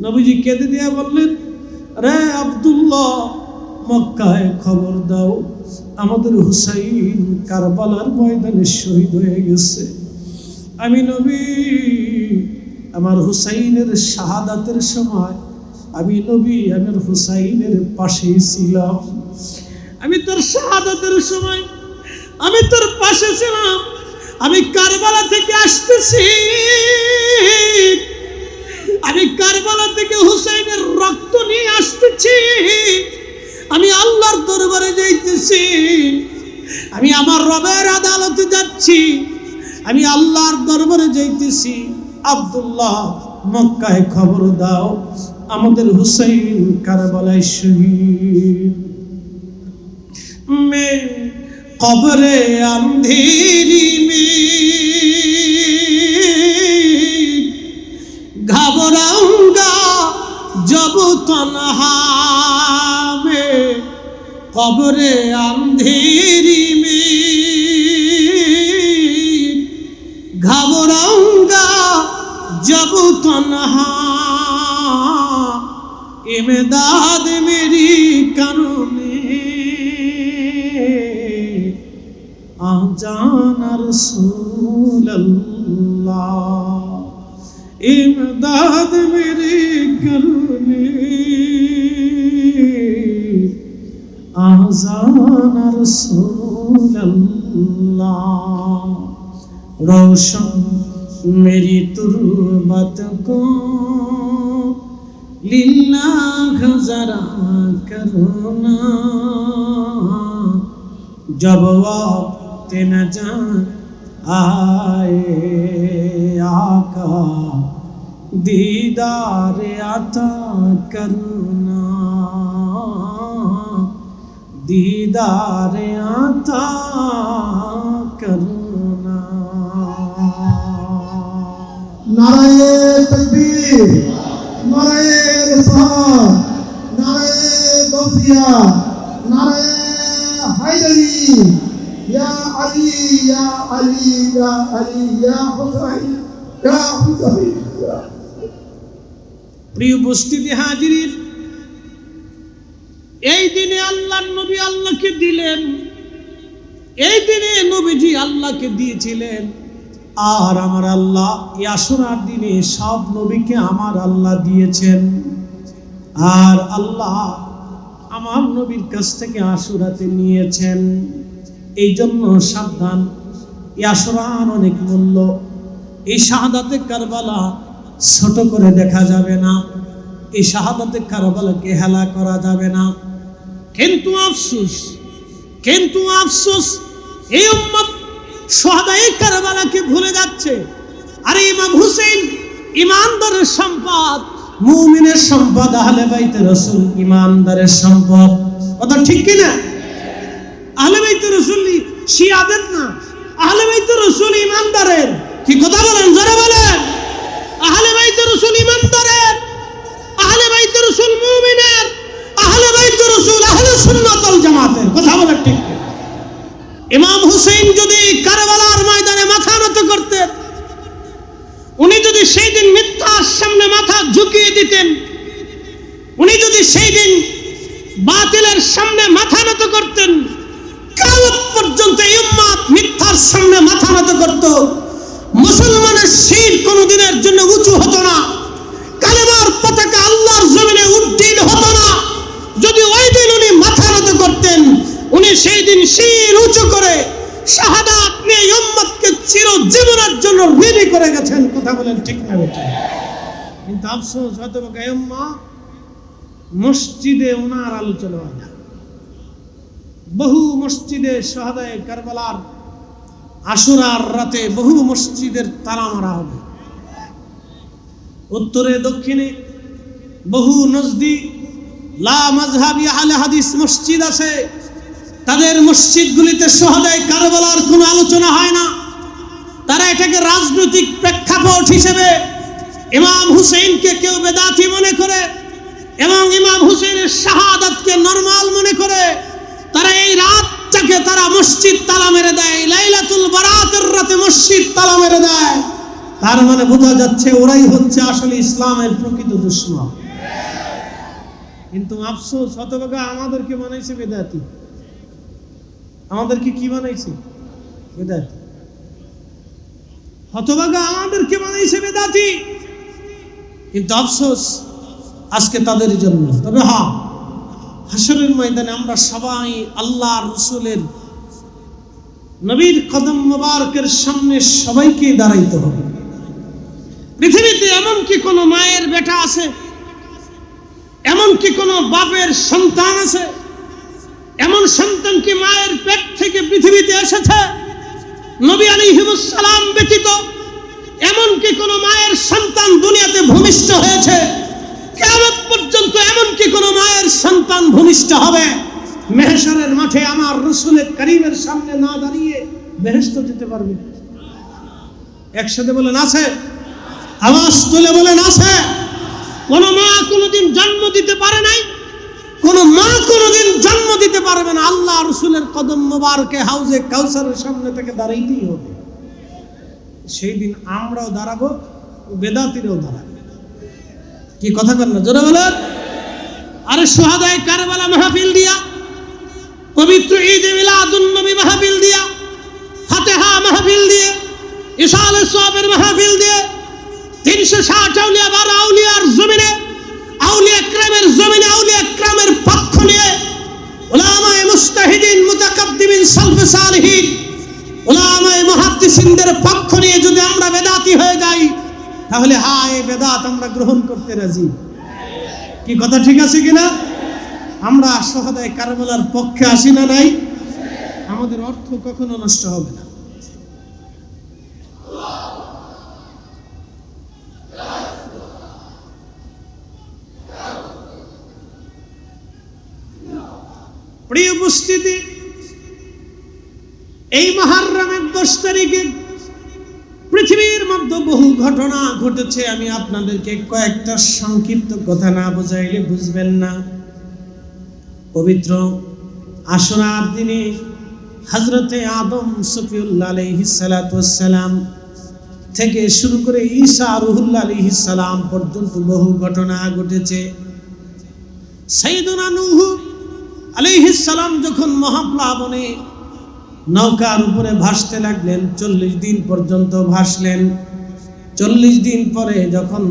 নবীজি কেঁদে দিয়ে বললেন, রে আব্দুল্লাহ, মক্কায় খবর দাও, আমাদের হুসাইন কারবালার ময়দানে শহীদ হয়ে গেছে। আমি নবী আমার হুসাইনের শাহাদাতের সময় আমি নবী আমার হুসাইনের পাশেই ছিলাম। আমি তোর শাহাদাতের সময় আমি তোর পাশে ছিলাম। আমি কারবালা থেকে আসতেছি, আমি কারবালা থেকে হুসাইনের রক্ত নিয়ে আসতেছি। আমি আল্লাহর দরবারে যাইতেছি, আমি আমার রবের আদালতে যাচ্ছি, আমি আল্লাহর দরবারে যাইতেছি। আব্দুল্লাহ, মক্কায় খবর দাও, আমাদের হুসাইন কারবালায় শহীদ। मैं कब्रे अंधेरी में घबराऊंगा जब तन्हा में, कब्रे अंधेरी में घबराऊंगा जब तन्हा, इमदाद मेरी करूने आजाना रसूल अल्लाह, इमदाद मेरी करने आजाना रसूल अल्लाह। रोशन मेरी तुर्बत को लिल्लाह जरा करना, जब वक्त न जान आए आका दीदार अता करना, दीदार अता करना। नारे तकबीर, नारे रिसालत, नारे गौसिया, नारे हैदरी, या अली या अली या अली या हुसैन या हुसैन। প্রিয় উপস্থিতি হাজির, এই দিনে আল্লাহর নবী আল্লাহকে দিলেন, এই দিনে নবীজি আল্লাহকে দিয়েছিলেন। আর আমার আল্লাহ আশুরার দিনে সব নবীকে আমার আল্লাহ দিয়েছেন। আর আল্লাহ আমার নবীর কাছ থেকে আশুরাতে নিয়েছেন। এই জন্য সাবধান, আশুরার অনেক মূল্য। এই শাহাদাতে কারবালা ছোট করে দেখা যাবে না, এই শাহাদাতে কারবালাকে হেলা করা যাবে না। কিন্তু আফসোস, কিন্তু আফসোস, এই উম্মত শাহাদায়ে কারবালাকে ভুলে যাচ্ছে। আর ইমাম হুসেন ইমানদারের সম্পদ, মুমিনের সম্পদ, আহলে বাইতে রাসূল ইমানদারের সম্পদ। কথা ঠিক কি না? আহলে বাইতে রাসূল শিয়াদের না, আহলে বাইতে রাসূল ইমানদারের। কি কথা বলেন, জোরে বলেন। আহলে বাইতে রাসূল ইমানদারের, আহলে বাইতে রাসূল মুমিনের, আহলে বাইতে রাসূল আহলে সুন্নাত ওয়াল জামাতের। কথা বলেন ঠিক। ইমাম হুসেন যদি কারবালার ময়দানে মাথা নত করতেন, উনি যদি সেই দিন মিথ্যার সামনে মাথা ঝুঁকিয়ে দিতেন, উনি যদি সেই দিন বাতিলের সামনে মাথা নত করতেন, কিয়ামত পর্যন্ত এই উম্মত মিথ্যার সামনে মাথা নত করত। মুসলমানের শির কোনদিনের জন্য উঁচু হতো না, কালেমার পতাকা আল্লাহর জমিনে উড্ডীন হতো না। যদি ওই দিন উনি মাথা নত করতেন, উনি সেই দিন শির উঁচু করে শাহাদাত নিয়ে উম্মতকে চিরজীবনের জন্য ঋণী করে গেছেন। কথা বলেন ঠিক না বেটা? কিন্তু আফসোস, হয়তো মসজিদে ওনার আলোচনা হয় না। বহু মসজিদে শাহাদায়ে কারবালার আশুরার রাতে বহু মসজিদের তালা মারা হবে। উত্তরে দক্ষিণে বহু নজদি লা মাযহাবি আহলে হাদিস মসজিদ আছে, তাদের মসজিদগুলিতে শাহাদায়ে কারবালার কোনো আলোচনা হয় না। তারা এটাকে রাজনৈতিক প্রেক্ষাপট হিসেবে ইমাম হুসেইনকে কেউ বেদাতি মনে করে এবং ইমাম হুসেইনের শাহাদাতকে নরমাল মনে করে। তারা এই রাতটাকে তারা মসজিদ তালা মেরে দেয়, লাইলাতুল বারাতের রাতে মসজিদ তালা মেরে দেয়। তার মানে বোঝা যাচ্ছে ওরাই হচ্ছে আসলে ইসলামের প্রকৃত দুশমন। কিন্তু আফসোস, হতভাগা আমাদেরকে বানাইছে বেদাতি। আমাদেরকে কি বানাইছে? বেদাতি। হতভাগা আমাদেরকে বানাইছে বেদাতি। কিন্তু আফসোস আজকে তাদের জন্য। তবে হ্যাঁ, হাসরের ময়দানে আমরা সবাই আল্লাহ রসুলের নবীর কদম মোবারকের সামনে সবাইকে দাঁড়াইতে হবে। পৃথিবীতে এমন কি কোনো মায়ের বেটা আছে? এমন কি কোনো বাপের সন্তান আছে? এমন সন্তান কি মায়ের পেট থেকে পৃথিবীতে এসেছে নবী আলাইহিস সালাম ব্যতীত? এমন কি কোনো মায়ের সন্তান দুনিয়াতে ভূমিষ্ঠ হয়েছে? কিয়ামত পর্যন্ত এমন কি কোনো মায়ের সন্তান ভূমিষ্ঠ হবে মেহশরের মাঠে আমার রাসূলের কারীমের সামনে না দাঁড়িয়ে বেহেশত যেতে পারবে? একসাথে বলেন আছে? আওয়াজ তুলে বলেন আছে? কোন মা কোনদিন জন্ম দিতে পারে নাই, কোন মা কোনদিন জন্ম দিতে পারবে না। আল্লাহ রাসূলের কদম মোবারকে হাউজে কাউসারের সামনে থেকে দাঁড়াইতেই হবে। সেই দিন আমরাও দাঁড়াবো, বেদাতিরাও দাঁড়াবে। কি কথা বলেন না? জোরে বলেন। আরে শুহাদায়ে কারবালা মাহফিল দিয়া, পবিত্র ঈদে মিলাদুন নবী মাহফিল দিয়া, ফাতিহা মাহফিল দিয়ে, ইসালে সওয়াবের মাহফিল দিয়ে 360 আউলিয়া বার আউলিয়ার জমিনে, আউলিয়া کرامের জমিনে, আউলিয়া کرامের পক্ষ নিয়ে উলামায়ে মুস্তাহিদিন মুতাকাদ্দিমিন সালফে সালিহিন উলামায়ে মুহাদ্দিসিনদের পক্ষ নিয়ে যদি আমরা বেদাতি হয়ে যাই, তাহলে হ্যাঁ, এই বেদাত আমরা গ্রহণ করতে রাজি। কি কথা ঠিক আছে কিনা? আমরা শুহাদায়ে কারবালার পক্ষে আসি না নাই? আমাদের অর্থ কখনো নষ্ট হবে না। প্রিয় উপস্থিতি, এই মুহররমের 10 তারিখে পৃথিবীর মধ্যে বহু ঘটনা ঘটেছে। আমি আপনাদেরকে কয়েকটা সংক্ষিপ্ত কথা না বোঝাইলে বুঝবেন না। পবিত্র আশুরার দিনে হযরতে আদম সফিউল্লাহ আলাইহিস সালাতু ওয়াস সালাম থেকে শুরু করে ঈসা রূহুল্লাহ আলাইহিস সালাম পর্যন্ত বহু ঘটনা ঘটেছে। সাইয়েদুনা নূহ আলাইহিস সালাম যখন মহাপ্লাবনে নৌকার উপরে ভাসতে লাগলেন, 40 দিন পর্যন্ত ভাসলেন। 40 দিন পরে যখন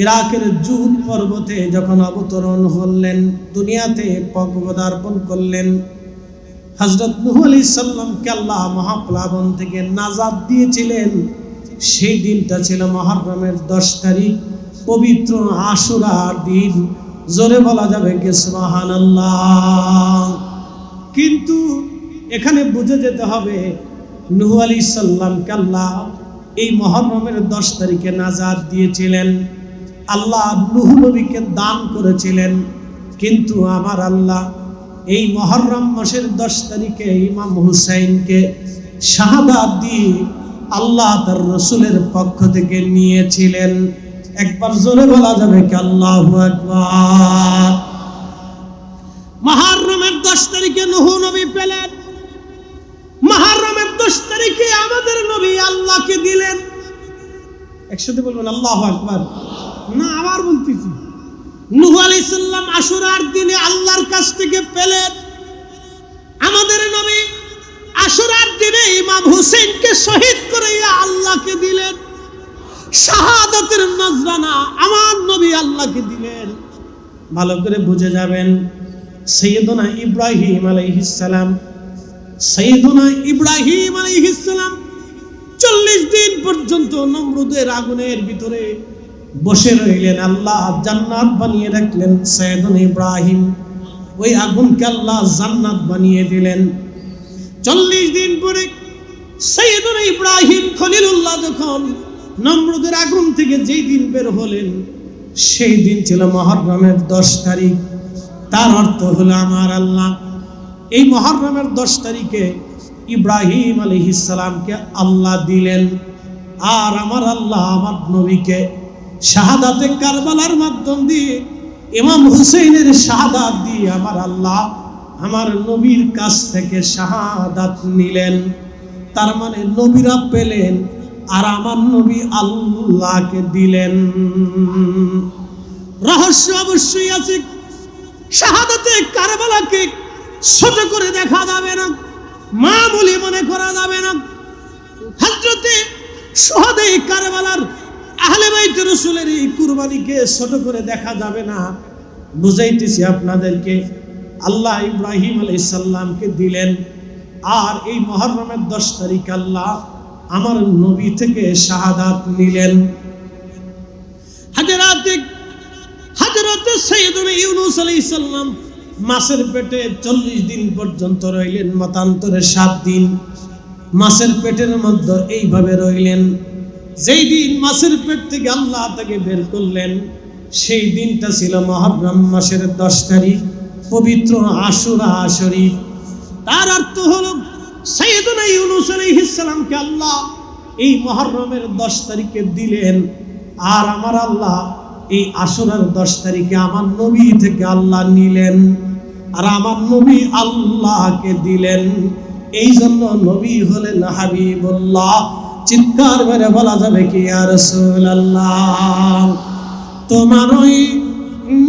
ইরাকের জুদ পর্বতে যখন অবতরণ হলেন, দুনিয়াতে পদার্পণ করলেন, হযরত নূহ আলাইহিস সালামকে আল্লাহ মহাপ্লাবন থেকে নাজাত দিয়েছিলেন। সেই দিনটা ছিল মুহররমের 10 তারিখ, পবিত্র আশুরার দিন। জোরে বলা যাবে কি সুবহানাল্লাহ? কিন্তু এখানে বুঝে যেতে হবে, নূহ আলাইহিস সালামকে আল্লাহ এই মুহররমের 10 তারিখে নাজাত দিয়েছিলেন। আল্লাহ নূহ নবীকে দান করেছিলেন। কিন্তু আমার আল্লাহ এই মুহররম মাসের 10 তারিখে ইমাম হুসাইনকে শাহাদাত দিয়ে আল্লাহ তার রাসূলের পক্ষ থেকে নিয়েছিলেন। একবার জোরে বলা যাবে কি আল্লাহু আকবার? মুহররমের 10 তারিখে নূহ নবী পেলেন। মুহররমের 10 তারিখে আমাদের নবী আল্লাহকে দিলেন। একসাথে বলবেন আল্লাহু আকবার। না, আবার বলতেছি, নূহ আলাইহিস সালাম আশুরার দিনে আল্লাহর কাছ থেকে পেলেন। আমাদের নবী আশুরার দিনে ইমাম হুসাইনকে শহীদ করে আল্লাহকে দিলেন। শাহাদাতের নজরানা আমার নবী আল্লাহকে দিলেন। ভালো করে বুঝে যাবেন, সাইয়েদুনা ইব্রাহিম আলাইহিস সালাম, সাইয়েদুনা ইব্রাহিম আলাইহিস সালাম 40 দিন পর্যন্ত নমরুদের আগুনের ভিতরে বসে রইলেন। আল্লাহ জান্নাত বানিয়ে রাখলেন সাইয়েদুনা ইব্রাহিম। ওই আগুনকে আল্লাহ জান্নাত বানিয়ে দিলেন। 40 দিন পরে সাইয়েদুনা ইব্রাহিম খলিলুল্লাহ যখন নমরুদের আগুন থেকে যেই দিন বের হলেন, সেই দিন ছিল মুহররমের 10 তারিখ। তার অর্থ হলো আমার আল্লাহ এই মুহররমের 10 তারিখে ইব্রাহিম আলাইহিস সালামকে আল্লাহ দিলেন। আর আমার আল্লাহ আমার নবীকে শাহাদাতে কারবালার মাধ্যম দিয়ে, ইমাম হুসাইনের শাহাদাত দিয়ে আমার আল্লাহ আমার নবীর কাছ থেকে শাহাদাত নিলেন। তার মানে নবীরা পেলেন আর আমার নবী আল্লাহকে দিলেন। রহস্য অবশ্যই আছে। শাহাদাতে কারবালাকে ছোট করে দেখা যাবে না, মামুলি মনে করা যাবে না। হযরতে শুহাদা কারবালার আহলে বাইত রাসূলের এই কুরবানিকে ছোট করে দেখা যাবে না। বুঝাইতেছি আপনাদেরকে, আল্লাহ ইব্রাহিম আলাইহিস সালামকে দিলেন, আর এই মুহররমের 10 তারিখ আল্লাহ আমার নবী থেকে শাহাদাত নিলেন। হযরতে সাইয়েদুনা ইউনূস আলাইহিস সালাম মাছের পেটে 40 দিন পর্যন্ত রইলেন, মতান্তরে 7 দিন মাছের পেটের মধ্যে এইভাবে রইলেন। যেই দিন মাছের পেট থেকে আল্লাহ তাকে বের করলেন, সেই দিনটা ছিল মুহররম মাসের 10 তারিখ, পবিত্র আশুরা শরীফ। তার অর্থ হলো সাইয়েদুনা ইউনূস আলাইহিস সালামকে আল্লাহ এই মুহররমের 10 তারিখে দিলেন, আর আমার আল্লাহ এই আশুরার 10 তারিখে আমার নবী থেকে আল্লাহ নিলেন, আর আমার নবী আল্লাহকে দিলেন। এই জন্য নবী হলেন হাবিবুল্লাহ। চিৎকার মেরে বলা যাবে কি ইয়া রাসূলুল্লাহ, তোমার ওই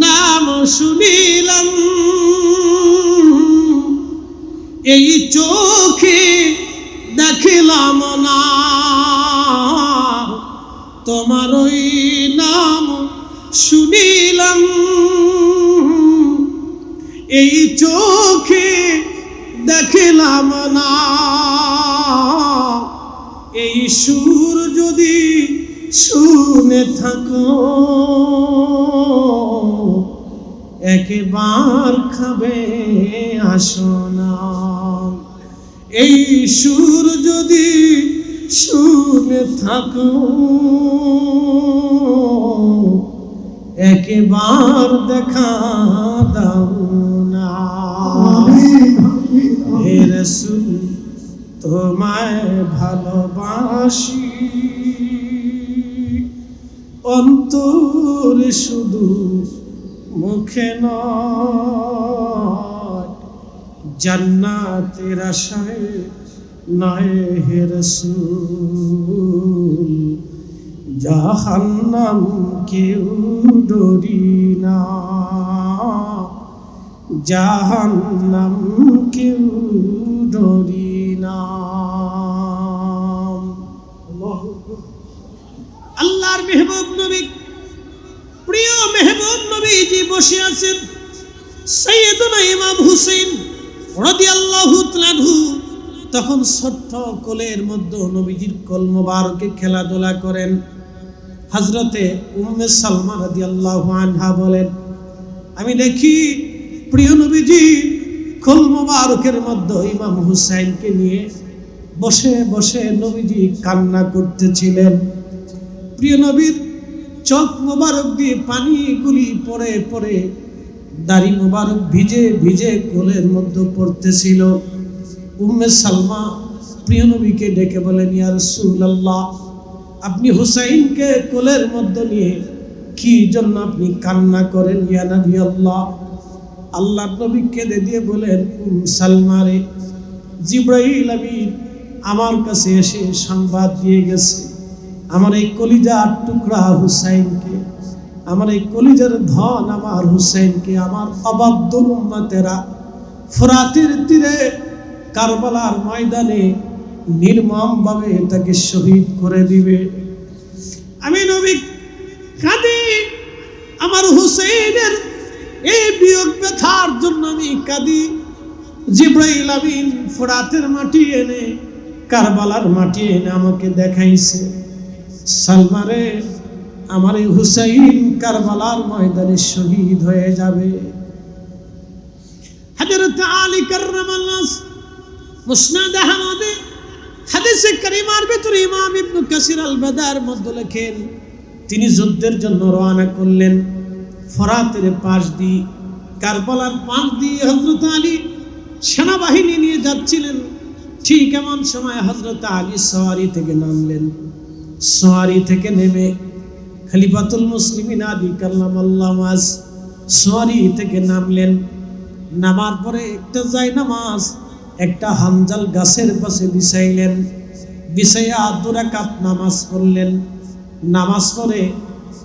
নাম শুনিলাম, এই চোখে দেখিলাম না, তোমার ওই নাম শুনিলাম, এই চোখে দেখিলাম না, এই সুর যদি শুনে থাকো একবার খাবে আসো না, এই সুর যদি শুনে থাকো একবার দেখা দাও না। হে রাসূল তোমায় ভালোবাসি, অন্তরে শুধু মুখে নয়, জান্নাতের আশায় নয় হে রাসূল, জাহান্নাম কেউ ডরি না, জাহান্নাম কেউ ডরি না। আল্লাহর মেহবুব নবী, প্রিয় মেহবুব নবীজি বসে আছেন। সাইয়েদুনা ইমাম হুসাইন রাদিয়াল্লাহু তাআলা আনহু তখন ছোট্ট কোলের মধ্যে নবীজির কোল মোবারকে খেলাধুলা করেন। হযরতে উম্মে সালমা রাদিয়াল্লাহু আনহা বলেন, আমি দেখি প্রিয় নবীজি কোল মোবারকের মধ্যে ইমাম হুসাইনকে নিয়ে বসে বসে নবীজি কান্না করতেছিলেন। প্রিয় নবীর চোখ মোবারক দিয়ে পানিগুলি পড়ে পড়ে দাড়ি মোবারক ভিজে ভিজে কোলের মধ্যে পড়তেছিল। উম্মে সালমা প্রিয় নবীকে ডেকে বলেন, ইয়া রাসূলুল্লাহ, আপনি হুসাইনকে কোলের মধ্যে নিয়ে কি জন্য আপনি কান্না করেন? ইয়া নবী আল্লাহ, আল্লাহর নবী কেঁদে দিয়ে বলেন, সালমা রে, জিবরাইল আমিন আমার কাছে এসে সংবাদ দিয়ে গেছে, আমার এই কলিজার টুকরা হুসাইনকে, আমার এই কলিজার ধন আমার হুসাইনকে আমার অবাধ্য উম্মতেরা ফোরাতের তীরে কারবালার ময়দানে নির্মমভাবে তাকে শহীদ করে দিবে। আমি নবী কাঁদি, আমার হুসাইনের এই বিয়োগ ব্যথার জন্য আমি কাঁদি। জিবরাইল আমিন ফোরাতের মাটি এনে কারবালার মাটি এনে আমাকে দেখাইছে, সালমারে আমার এই হুসাইন কারবালার ময়দানে শহীদ হয়ে যাবে। হযরত আলী কাররামাল্লাহ মুসনাদ আহমদে হাদিসে কারিমার ভিতরে ইমাম ইবনে কাসির আল বাদার মধ্যে লেখেন, তিনি যুদ্ধের জন্য রওনা করলেন। ফোরাতের পাশ দিয়ে কারবালার পাশ দিয়ে হযরত আলী সেনাবাহিনী নিয়ে যাচ্ছিলেন। ঠিক এমন সময় হযরত আলী সওয়ারি থেকে নামলেন। সওয়ারি থেকে নেমে খলিফাতুল মুসলিমিন আলী কাল্লামাল্লাহু ওয়াজ সওয়ারি থেকে নামলেন। নামার পরে একটা জায়নামাজ একটা হানজাল গাছের পাশে বিছাইলেন। বিছাইয়া 2 রাকাত নামাজ পড়লেন। নামাজ পড়ে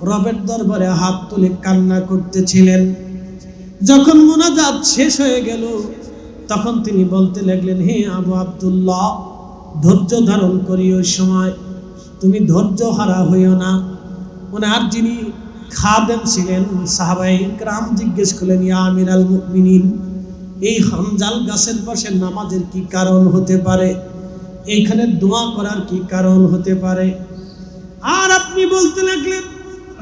রবের দরবারে হাত তুলে কান্না করতেছিলেন। যখন মুনাজাত শেষ হয়ে গেল তখন তিনি বলতে লাগলেন, হে আবু আব্দুল্লাহ, ধৈর্য ধারণ করি, ওই সময় তুমি ধৈর্য হারা হইও না। ওনার যিনি খাদেম ছিলেন সাহাবায়ে কেরাম জিজ্ঞেস করলেন, ইয়া আমিরাল মুমিনিন, এই হানজাল গাছের পাশে নামাজের কি কারণ হতে পারে? এইখানে দোয়া করার কি কারণ হতে পারে? আর আপনি বলতে লাগলেন,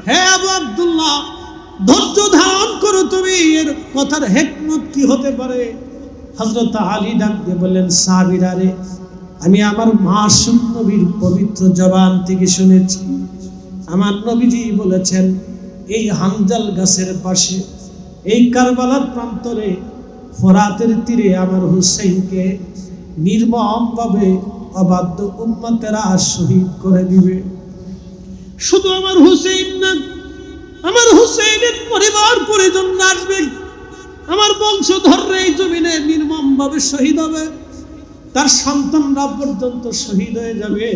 হে আবু আব্দুল্লাহ, ধৈর্য ধারণ করো তুমি, এর কথার হিকমত কি হতে পারে? হযরত আলী ডাক দিয়ে বললেন, সাহাবীরা রে, আমি আমার মাসুম নবীর পবিত্র জবান থেকে শুনেছি, আমার নবীজি বলেছেন, এই হানজাল গাছের পাশে, এই কারবালার প্রান্তরে, ফোরাতের তীরে আমার হুসাইনকে নির্মমভাবে অবাধ্য উম্মতেরা শহীদ করে দিবে। শুধু আমার হুসাইন না, আমার হুসাইনের পরিবার পরিজন আসবে, আমার বংশধররা এই জমিনে নির্মমভাবে শহীদ হবে, তার সন্তানরা পর্যন্ত শহীদ হয়ে যাবে।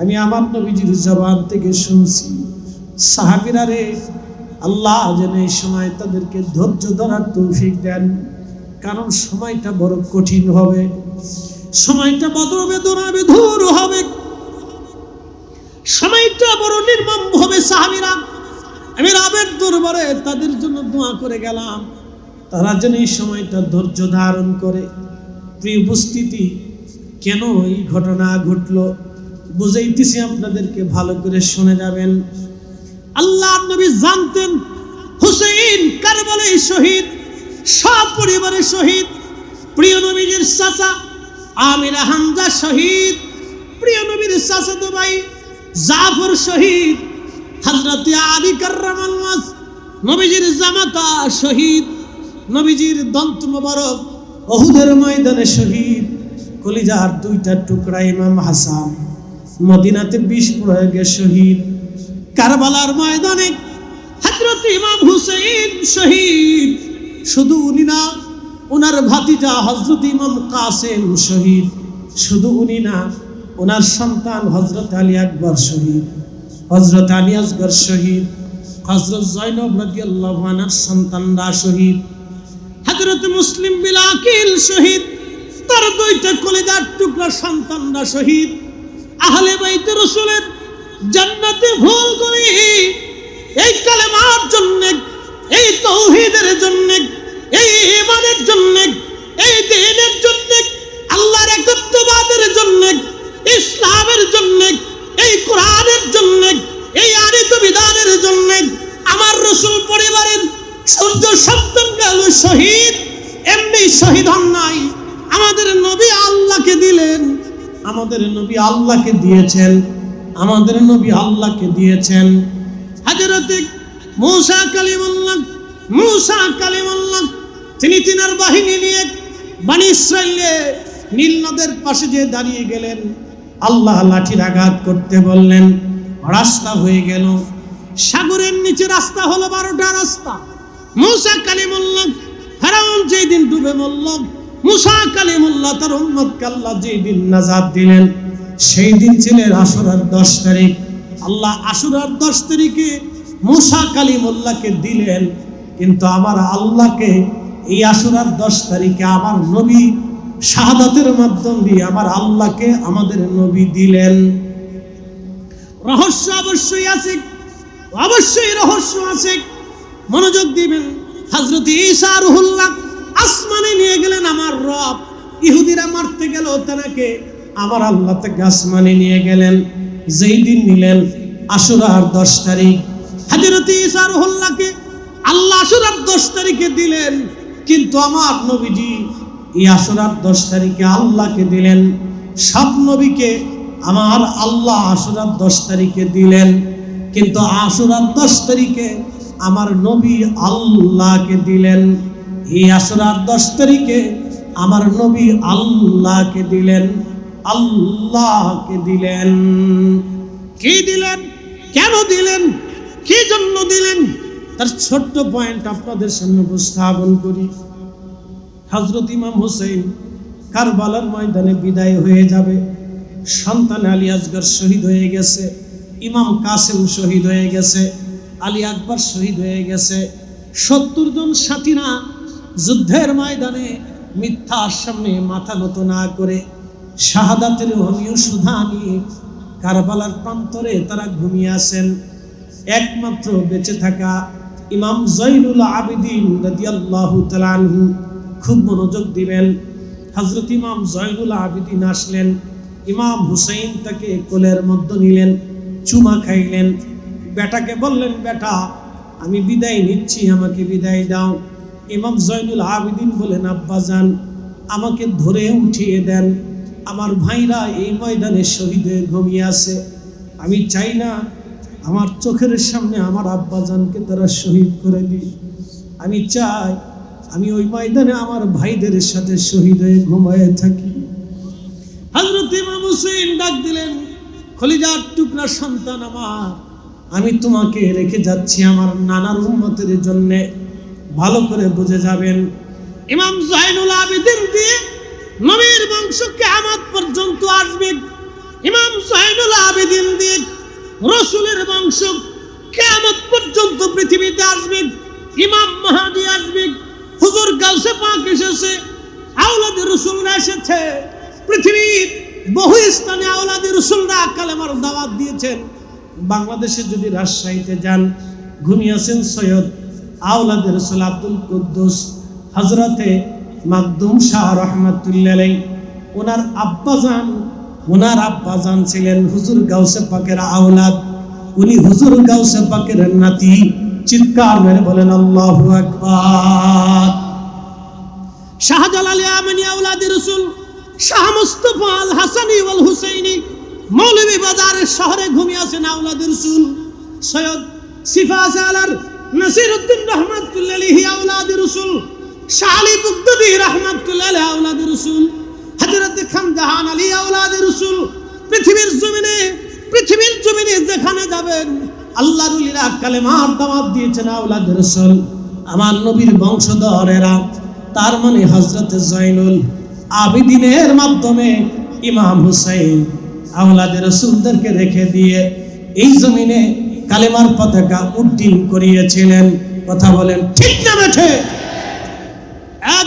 আমি আমার নবীজির জবান থেকে শুনছি। সাহাবীরা রে, আল্লাহ যেন এই সময় তাদেরকে ধৈর্য ধরার তৌফিক দেন, কারণ সময়টা বড় কঠিন হবে, সময়টা বড় বেদনাবে ধূর হবে, সময়টা বড় নির্মম হবে। সাহাবীরা, আমি রবের দরবারে তাদের জন্য দোয়া করে গেলাম, তারা যেন এই সময়টা ধৈর্য ধারণ করে। প্রিয় উপস্থিতি, কেন এই ঘটনা ঘটলো বুঝাইতেছি আপনাদেরকে, ভালো করে শুনে যাবেন। আল্লাহর নবী জানতেন হুসাইন কারবালায় শহীদ, সব পরিবারের শহীদ। প্রিয় নবীজির চাচা আমির হামজা শহীদ, প্রিয় নবীর চাচাতো ভাই জাফর শহীদ, হযরত আলী কাররামাল্লাহ নবীজির জামাতা শহীদ, নবীজির দন্ত মোবারক উহুদের ময়দানে শহীদ, কলিজার 2টা টুকরা ইমাম হাসান মদিনাতে বিষ প্রয়োগে শহীদ, কারবালার ময়দানে হযরত ইমাম হুসাইন শহীদ। শুধু উনি না, ওনার ভাতিজা হযরত ইমাম কাসেম শহীদ। শুধু উনি না, ওনার সন্তান হযরত আলী আকবর শহীদ, হযরত আলী আসগর শহীদ, হযরত জয়নব রাদিয়াল্লাহু আনহার সন্তানরা শহীদ, হযরত মুসলিম বিন আকিল শহীদ, তার 2টা কলিজার টুকরা সন্তানরা শহীদ। আহলে বাইত রাসূলের জান্নাতে ভুল করি এই কালেমার জন্য, এই তাওহীদের জন্য, এই ঈমানের জন্য, এই দ্বীনের জন্য, আল্লাহর একত্ববাদের জন্য, ইসলামের জন্য, এই কোরআনের জন্য, এই আনিত বিধানের জন্য আমার রাসূল পরিবারের সূর্য সন্তান গেল শহীদ। এমনি শহীদ হন নাই, আমাদের নবী আল্লাহকে দিলেন, আমাদের নবী আল্লাহকে দিয়েছেন, আমাদের নবী আল্লাহকে দিয়েছেন। হযরত মূসা কালিমুল্লাহ তিনি তিনার বাহিনী নিয়ে বনী ইসরাইলে নীল নদের পাশে যে দাঁড়িয়ে গেলেন, আল্লাহ লাঠির আঘাত করতে বললেন, রাস্তা হয়ে গেল, সাগরের নিচে রাস্তা হলো 12টা রাস্তা। মূসা কালিমুল্লাহ ফেরাউন যেই দিন ডুবে মরল, মূসা কালিমুল্লাহ তার উম্মতকে আল্লাহ যেই দিন নাজাত দিলেন, সেই দিন ছিল আশুরার 10 তারিখ। আল্লাহ আশুরার 10 তারিখে মূসা কালিমুল্লাহকে দিলেন, কিন্তু আমার আল্লাহকে এই আশুরার 10 তারিখে আমার নবী শাহাদাতের মাধ্যম দিয়ে আমার আল্লাহকে আমাদের নবী দিলেন। রহস্য অবশ্যই আছে, অবশ্যই রহস্য আছে, মনোযোগ দিবেন। হযরত ঈসা রুহুল্লাহ আসমানে নিয়ে গেলেন আমার রব, ইহুদিরা মারতে গেল তাকে, আমার আল্লাহ তাকে আসমানে নিয়ে গেলেন। যেই দিন নিলেন আশুরার 10 তারিখ, হযরত ঈসা রুহুল্লাহকে আল্লাহ আশুরার 10 তারিখে দিলেন, কিন্তু আমার নবীজি এই আশুরার 10 তারিখে আল্লাহকে দিলেন। সব নবীকে আমার আল্লাহ আশুরার 10 তারিখে দিলেন, কিন্তু আশুরার 10 তারিখে আমার নবী আল্লাহকে দিলেন। এই আশুরার 10 তারিখে আমার নবী আল্লাহকে দিলেন, আল্লাহকে দিলেন। কি দিলেন, কেন দিলেন, কি জন্য দিলেন, তার ছোট্ট পয়েন্ট আপনাদের সামনে উপস্থাপন করি। হযরত ইমাম হুসাইন কারবালার ময়দানে বিদায় হয়ে যাবে, সন্তান আলী আসগর শহীদ হয়ে গেছে, ইমাম কাসেম শহীদ হয়ে গেছে, আলী আকবর শহীদ হয়ে গেছে। 70 জন সাথীরা যুদ্ধের ময়দানে মিথ্যার সামনে মাথা নত না করে শাহাদাতের অমীয় সুধা নিয়ে কারবালার প্রান্তরে তারা ঘুমিয়ে আছেন। একমাত্র বেঁচে থাকা ইমাম জয়নুল আবেদিন রাদিয়াল্লাহু তাআলা আনহু, খুব মনোযোগ দিবেন। হযরত ইমাম জয়নুল আবেদিন আসলেন, ইমাম হুসাইন তাকে কোলের মধ্যে নিলেন, চুমা খাইলেন। বেটাকে বললেন, বেটা আমি বিদায় নিচ্ছি, আমাকে বিদায় দাও। ইমাম জয়নুল আবেদিন বলেন, আব্বাজান আমাকে ধরে উঠিয়ে দেন, আমার ভাইরা এই ময়দানে শহীদ হয়ে ঘুমিয়ে আছে। আমি চাই না আমার চোখের সামনে আমার আব্বাজানকে তারা শহীদ করে দিই। আমি চাই আমি ওই ময়দানে আমার ভাইদের সাথে শহীদ হয়ে ঘুমায়ে থাকি। হযরত ইমাম হুসাইন ডাক দিলেন, খলিজার টুকরা সন্তান আমার, আমি তোমাকে রেখে যাচ্ছি আমার নানার উম্মতের জন্য, ভালো করে বুঝে যাবেন। ইমাম জয়নুল আবেদিন দিয়ে নবীর বংশ কিয়ামত পর্যন্ত আসবে। ইমাম জয়নুল আবেদিন দিয়ে রাসূলের বংশ কিয়ামত পর্যন্ত পৃথিবীতে আসবে। ইমাম মাহদী আসবে। হুজুর গাউসে পাক এসেছে, আওলাদে রাসূলরা এসেছে। পৃথিবীর বহু স্থানে আওলাদে রাসূলরা কালেমার দাওয়াত দিয়েছেন। বাংলাদেশে যদি রাজশাহীতে যান, ঘুমিয়ে আছেন সৈয়দ আওলাদে রাসূল আব্দুল কুদ্দুস হযরতে মাকদুম শাহ রহমাতুল্লাহ আলাইহি। ওনার আব্বাজান ছিলেন হুজুর গাউসে পাকের আওলাদ। উনি হুজুর গাউসে পাকের নাতি। চিৎকার মেরে বলেন আল্লাহু আকবার। শাহজালাল ইয়ামানি আওলাদে রাসূল শাহ মুস্তাফা আল হাসানি ওয়াল হুসাইনি মৌলভী বাজারের শহরে ঘুমিয়ে আছেন আওলাদে রাসূল। সৈয়দ সিফাস আলার নাসিরউদ্দিন রহমাতুল্লাহ আলাইহি আওলাদে রাসূল, শাহ আলী বুগদাদি রহমাতুল্লাহ আলাইহি আওলাদে রাসূল, হযরত খানজাহান আলী আওলাদে রাসূল। পৃথিবীর জমিনে যেখানে যাবেন আল্লাহর ওলিরা কালেমার দাওয়াত দিয়েছেন আওলাদে রাসূল, আমার নবীর বংশধরেরা। তার মানে হযরত জয়নুল আবেদিনের মাধ্যমে ইমাম হুসাইন আওলাদে রাসূলদেরকে রেখে দিয়ে এই জমিনে কালেমার পতাকা উড্ডীন করিয়েছিলেন। কথা বলেন ঠিক না বেঠে?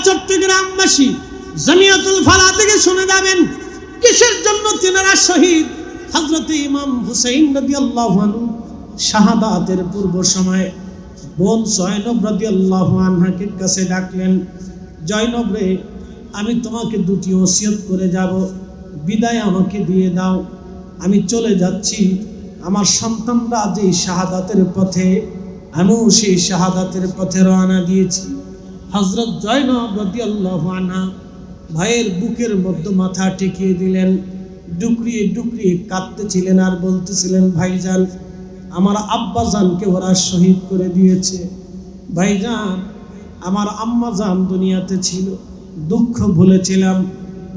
চট্টগ্রামবাসী জামিয়াতুল ফালাহ থেকে শুনে যাবেন কিসের জন্য তিনারা শহীদ। হযরত ইমাম হুসাইন রাদিয়াল্লাহু আনহু শাহাদাতের পূর্ব সময়ে বোন জয়নব রাদিয়াল্লাহু আনহাকে কাছে ডাকলেন, জয়নব রে, আমি তোমাকে দুটি ওসিয়ত করে যাব, বিদায় আমাকে দিয়ে দাও, আমি চলে যাচ্ছি। আমার সন্তানরা যে শাহাদাতের পথে, আমিও সেই শাহাদাতের পথে রওনা দিয়েছি। হযরত জয়নব রাদিয়াল্লাহু আনহা ভাইয়ের বুকের মধ্যে মাথা ঠেকিয়ে দিলেন, ডুকরিয়ে ডুকরিয়ে কাঁদতেছিলেন আর বলতেছিলেন, ভাইজান আমার আব্বাজানকে ওরা শহীদ করে দিয়েছে। ভাইজান আমার আম্মাজান দুনিয়াতে ছিল, দুঃখ ভুলেছিলাম,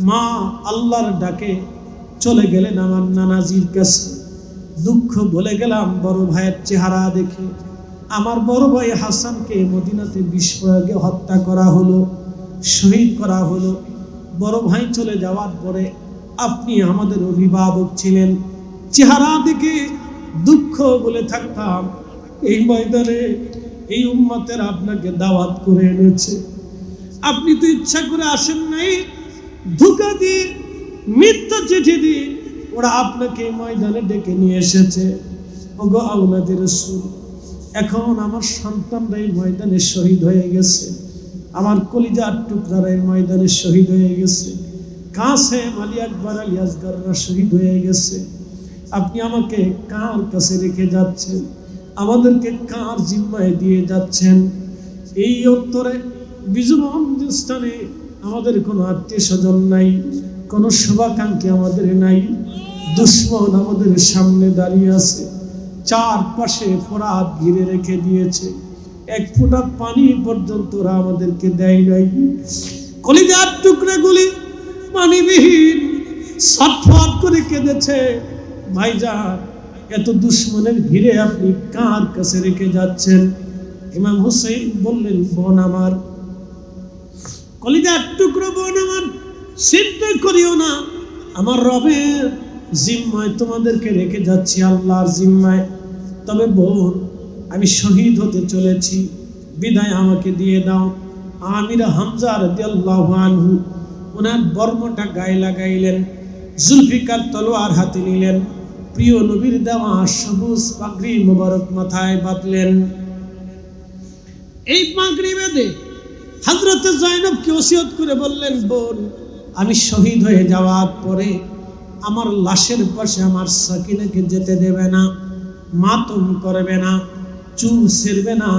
মা আল্লাহর ডাকে চলে গেলেন আমার নানাজির কাছে, দুঃখ ভুলে গেলাম বড় ভাইয়ের চেহারা দেখে। আমার বড় ভাই হাসানকে মদিনাতে বিষ প্রয়োগে হত্যা করা হলো, শহীদ করা হলো। বড় ভাই চলে যাওয়ার পরে আপনি আমাদের অভিভাবক ছিলেন, চেহারা দেখে দুঃখ বলে থাকতাম। এই ময়দানে এই উম্মতের আপনাকে দাওয়াত করে এনেছে, আপনি তো ইচ্ছা করে আসেন নাই, ধোঁকা দিয়ে মিথ্যা চিঠি দিয়ে ওরা আপনাকে ময়দানে ডেকে নিয়ে এসেছে। ওগো আওলাদে রাসূল, এখন আমার সন্তানরা এই ময়দানে শহীদ হয়ে গেছে, আমার কলিজার টুকরারা এই ময়দানে শহীদ হয়ে গেছে, কাসেম আলী আকবর আলী আসগররা শহীদ হয়ে গেছে। আপনি আমাকে কার কাছে রেখে যাচ্ছেন, আমাদেরকে কার জিম্মায় দিয়ে যাচ্ছেন? এই অন্তরে বিজুমন্দ স্থানে আমাদের কোনো আত্মীয় স্বজন নাই, কোনো শুভাকাঙ্ক্ষী আমাদের নাই, দুশ্মন আমাদের সামনে দাঁড়িয়ে আছে, চারপাশে ফোরাত ঘিরে রেখে দিয়েছে, এক ফোঁটা পানি পর্যন্ত ওরা আমাদেরকে দেয় নাই। কলিজার টুকরাগুলি পানিবিহীন ছটফট করে কেঁদেছে। ভাইজান এত দুশ্মনের ভিড়ে আপনি কার কাছে রেখে যাচ্ছেন? ইমাম হুসাইন বললেন, বোন আমার, কলিজার টুকরো বোন আমার, চিন্তা করিও না, আমার রবের জিম্মায় তোমাদেরকে রেখে যাচ্ছি, আল্লাহর জিম্মায়। তবে বোন, আমি শহীদ হতে চলেছি, বিদায় আমাকে দিয়ে দাও। আমির হামজা রাদিয়াল্লাহু আনহু ওনার বর্মটা গায়ে লাগাইলেন, জুলফিকার তলোয়ার হাতে নিলেন, প্রিয় নবীর দেওয়া সবুজ পাগড়ি মোবারক মাথায় বাঁধলেন। এই পাগড়ি বেঁধে হযরতে জয়নবকে ওসিয়ত করে বললেন, বোন, আমি শহীদ হয়ে যাওয়ার পরে আমার লাশের পাশে আমার সাকিনাকে যেতে দেবে না, মাতম করবে না, চুল ছেড়বে না,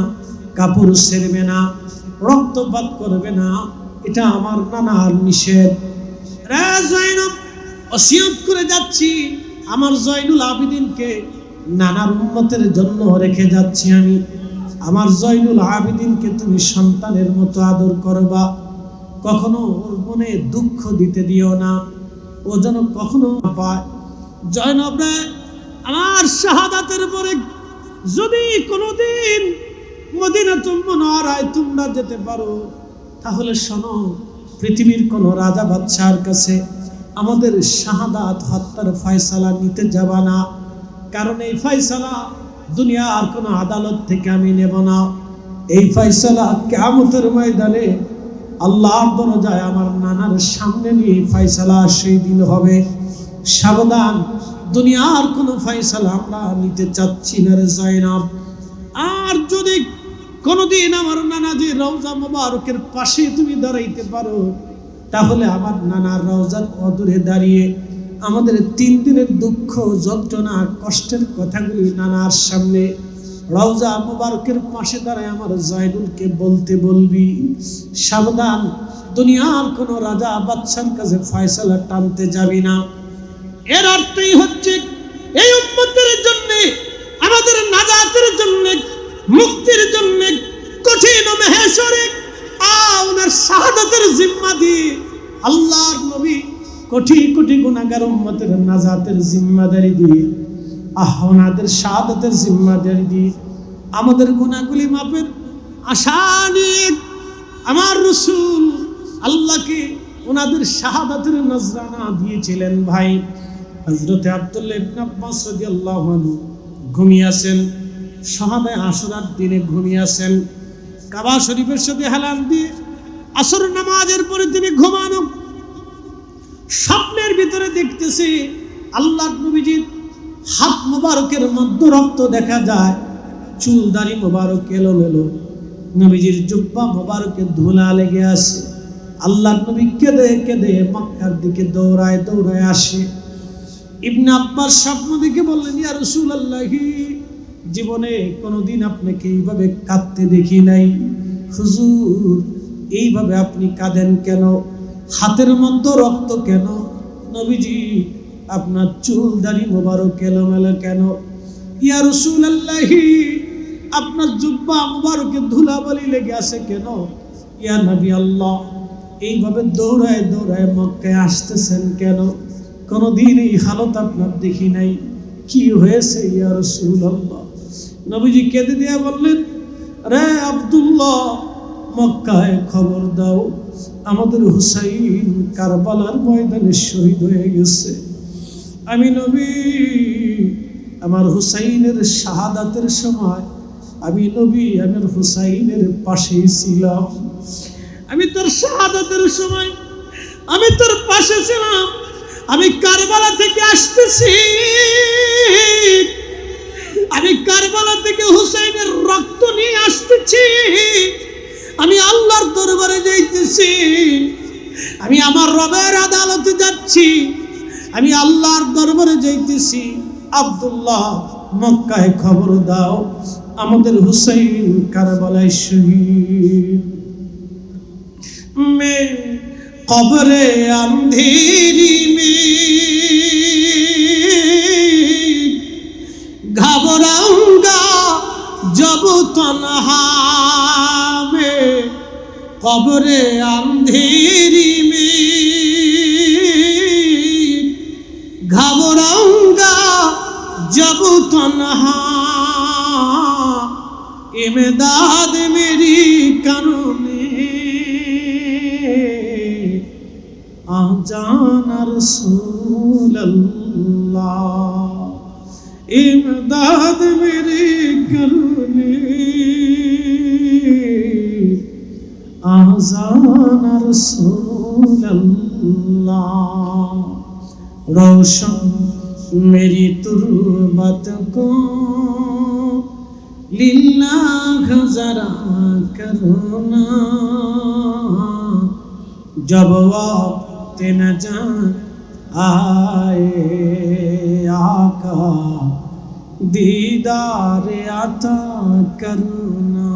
কাপড় ছেড়বে না, রক্তপাত করবে না, এটা আমার নানার নিষেধ। রে জয়নব, ওসিয়ত করে যাচ্ছি, আমার জয়নুল আবিদিনকে নানার উম্মতের জন্য রেখে যাচ্ছি আমি। আমার জয়নুল আবিদিনকে তুমি সন্তানের মতো আদর করবা, কখনো ওর মনে দুঃখ দিতে দিও না, ও যেন কখনো পায়। জয়নব রে, আমার শাহাদাতের পরে যদি কোনোদিন মদিনাতুল মুনাওয়ারায় তোমরা যেতে পারো, তাহলে শোনো, পৃথিবীর কোন রাজা বাদশার কাছে আমাদের শাহাদাত হত্যার ফয়সালা নিতে যাবা না, কারণ এই ফয়সালা দুনিয়ার কোনো আদালত থেকে আমি নেব না। এই ফয়সালা কিয়ামতের ময়দানে আল্লাহর দরজায় আমার নানার সামনে নিয়ে ফয়সালা সেই দিন হবে। সাবধান, দুনিয়ার কোনো ফয়সালা আমরা নিতে চাচ্ছি না রে জয়নব। আর যদি কোনোদিন আমার নানাজি রওজা মোবারকের পাশে তুমি দাঁড়াইতে পারো, তাহলে আমার নানার রওজার অদূরে দাঁড়িয়ে আমাদের 3 দিনের দুঃখ, যন্ত্রণা, কষ্টের কথাগুলি নানার সামনে রওজা মোবারকের পাশে দাঁড়ায় আমার জয়নুলকে বলতে বলবি। সাবধান, দুনিয়ার কোনো রাজা বাদশার কাছে ফয়সালা টানতে যাবি না। এর অর্থই হচ্ছে এই উম্মতের জন্য, আমাদের নাজাতের জন্য, মুক্তির জন্য কঠিন মেহেশরে ওনার শাহাদাতের জিম্মা দিয়ে আল্লাহর নবী কোটি কোটি গুনাহগার উম্মতের নাজাতের জিম্মাদারি দিয়ে, ওনাদের শাহাদাতের জিম্মাদারি দিয়ে আমাদের গুনাহগুলি মাপের আশা নিয়ে আমার রাসূল আল্লাহকে ওনাদের শাহাদাতের নজরানা দিয়েছিলেন। ভাই, হযরতে আব্দুল্লাহ ইবনে আব্বাস রাদিয়াল্লাহু আনহু ঘুমিয়ে আছেন, শাহাদায়ে আশুরার দিনে ঘুমিয়ে আছেন। কাবা শরীফের সাথে হেলান দিয়ে আসর নামাজের পরে তিনি ঘুমানো। স্বপ্নের ভিতরে দেখতেছি আল্লাহর নবীজির হাত মোবারকের মধ্যে রক্ত দেখা যায়, চুল দাড়ি মোবারক এলোমেলো, নবীজির জুব্বা মোবারকে ধুলা লেগে আসে। আল্লাহর নবী কেঁদে কেঁদে মক্কার দিকে দৌড়ায় দৌড়ায় আসে। ইবনে আব্বাস স্বপ্ন দেখে বললেন, ইয়া রাসূলুল্লাহ, জীবনে কোনোদিন আপনাকে এইভাবে কাঁদতে দেখি নাই। হুজুর, এইভাবে আপনি কাঁদেন কেন? হাতের মধ্যে রক্ত কেন? নবীজি, আপনার চুল দাড়ি মোবারক এলোমেলো কেন? ইয়া রাসূলুল্লাহ, আপনার জুব্বা মোবারকে ধুলাবালি লেগে আছে কেন? ইয়া নবী আল্লাহ, এইভাবে দৌড়ায় দৌড়ায় মক্কায় আসতেছেন কেন? কোনোদিন এই হালত আপনার দেখি নাই, কি হয়েছে ইয়া রাসূলুল্লাহ? নবীজি কেঁদে দিয়ে বললেন, রে আব্দুল্লাহ, মক্কায় খবর দাও, আমাদের হুসাইন কারবালার ময়দানে শহীদ হয়ে গেছে। আমি নবী আমার হুসাইনের শাহাদাতের সময় আমি নবী আমার হুসাইনের পাশেই ছিলাম। আমি তোর শাহাদাতের সময় আমি তোর পাশে ছিলাম। আমি কারবালা থেকে আসতেছি, আমি কারবালা থেকে হুসাইনের রক্ত নিয়ে আসতেছি। আমি আল্লাহর দরবারে যাইতেছি, আমি আমার রবের আদালতে যাচ্ছি, আমি আল্লাহর দরবারে যাইতেছি। আব্দুল্লাহ, মক্কায় খবর দাও, আমাদের হুসাইন কারবালায় শহীদ। मैं कब्रे अंधेरी में घबराऊंगा जब तन्हा में, कब्रे अंधेरी में घबराऊंगा जब तन्हा, इमदाद मेरी करुणे आ जाना रसूल अल्लाह। इमदाद मेरी करनी आज़ान रसूल अल्लाह रोशन मेरी तुर्बत को लिल्लाह जरा करना जब वक्त नजात आए आका दीदार अता करना